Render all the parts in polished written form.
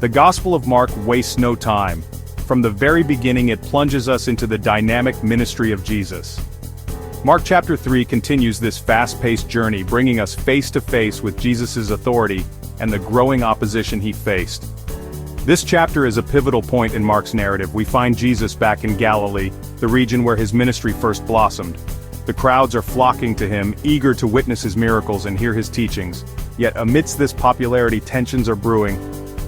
The Gospel of Mark wastes no time. From the very beginning it plunges us into the dynamic ministry of Jesus. Mark chapter 3 continues this fast-paced journey, bringing us face to face with Jesus' authority and the growing opposition he faced. This chapter is a pivotal point in Mark's narrative. We find Jesus back in Galilee, the region where his ministry first blossomed. The crowds are flocking to him, eager to witness his miracles and hear his teachings. Yet amidst this popularity, tensions are brewing.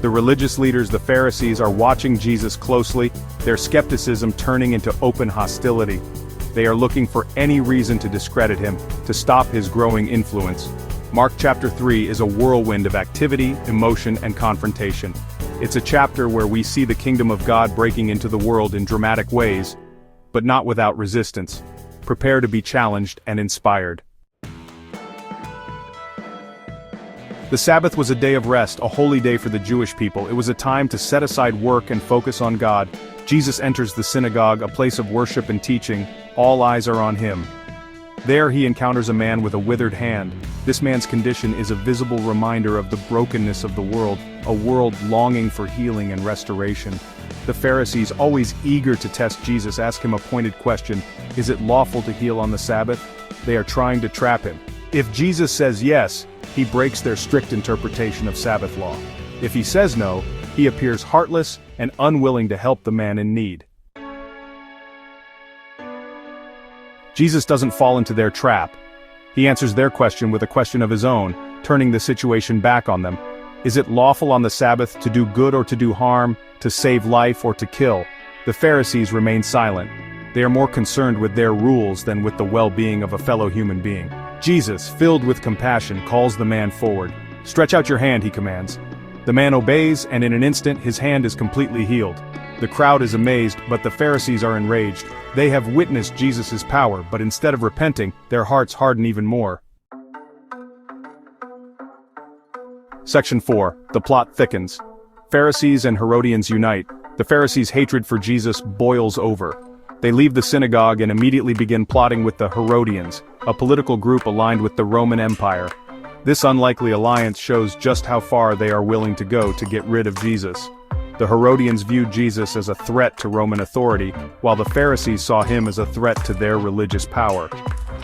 The religious leaders, the Pharisees, are watching Jesus closely, their skepticism turning into open hostility. They are looking for any reason to discredit him, to stop his growing influence. Mark chapter 3 is a whirlwind of activity, emotion, and confrontation. It's a chapter where we see the kingdom of God breaking into the world in dramatic ways, but not without resistance. Prepare to be challenged and inspired. The Sabbath was a day of rest, a holy day for the Jewish people. It was a time to set aside work and focus on God. Jesus enters the synagogue, a place of worship and teaching. All eyes are on him. There he encounters a man with a withered hand. This man's condition is a visible reminder of the brokenness of the world, a world longing for healing and restoration. The Pharisees, always eager to test Jesus, ask him a pointed question: is it lawful to heal on the Sabbath? They are trying to trap him. If Jesus says yes, he breaks their strict interpretation of Sabbath law. If he says no, he appears heartless and unwilling to help the man in need. Jesus doesn't fall into their trap. He answers their question with a question of his own, turning the situation back on them. Is it lawful on the Sabbath to do good or to do harm, to save life or to kill? The Pharisees remain silent. They are more concerned with their rules than with the well-being of a fellow human being. Jesus, filled with compassion, calls the man forward. "Stretch out your hand," he commands. The man obeys, and in an instant his hand is completely healed. The crowd is amazed, but the Pharisees are enraged. They have witnessed Jesus' power, but instead of repenting, their hearts harden even more. Section 4. The plot thickens. Pharisees and Herodians unite. The Pharisees' hatred for Jesus boils over. They leave the synagogue and immediately begin plotting with the Herodians, a political group aligned with the Roman Empire. This unlikely alliance shows just how far they are willing to go to get rid of Jesus. The Herodians viewed Jesus as a threat to Roman authority, while the Pharisees saw him as a threat to their religious power.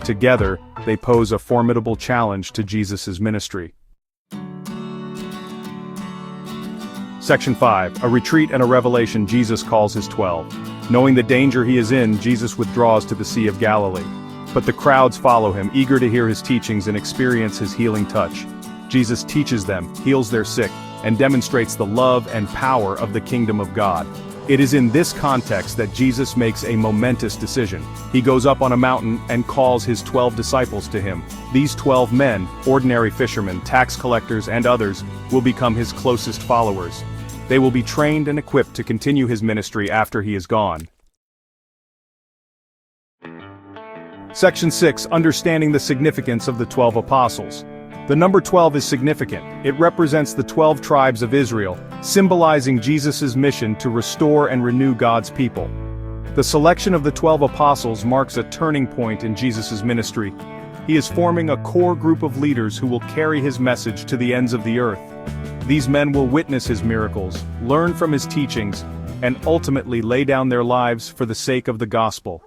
Together, they pose a formidable challenge to Jesus' ministry. Section 5. A retreat and a revelation. Jesus calls his 12. Knowing the danger he is in, Jesus withdraws to the Sea of Galilee. But the crowds follow him, eager to hear his teachings and experience his healing touch. Jesus teaches them, heals their sick, and demonstrates the love and power of the kingdom of God. It is in this context that Jesus makes a momentous decision. He goes up on a mountain and calls his 12 disciples to him. These 12 men, ordinary fishermen, tax collectors, and others, will become his closest followers. They will be trained and equipped to continue his ministry after he is gone. Section 6. Understanding the significance of the 12 apostles. The number 12 is significant. It represents the 12 tribes of Israel, symbolizing Jesus' mission to restore and renew God's people. The selection of the 12 apostles marks a turning point in Jesus' ministry. He is forming a core group of leaders who will carry his message to the ends of the earth. These men will witness his miracles, learn from his teachings, and ultimately lay down their lives for the sake of the gospel.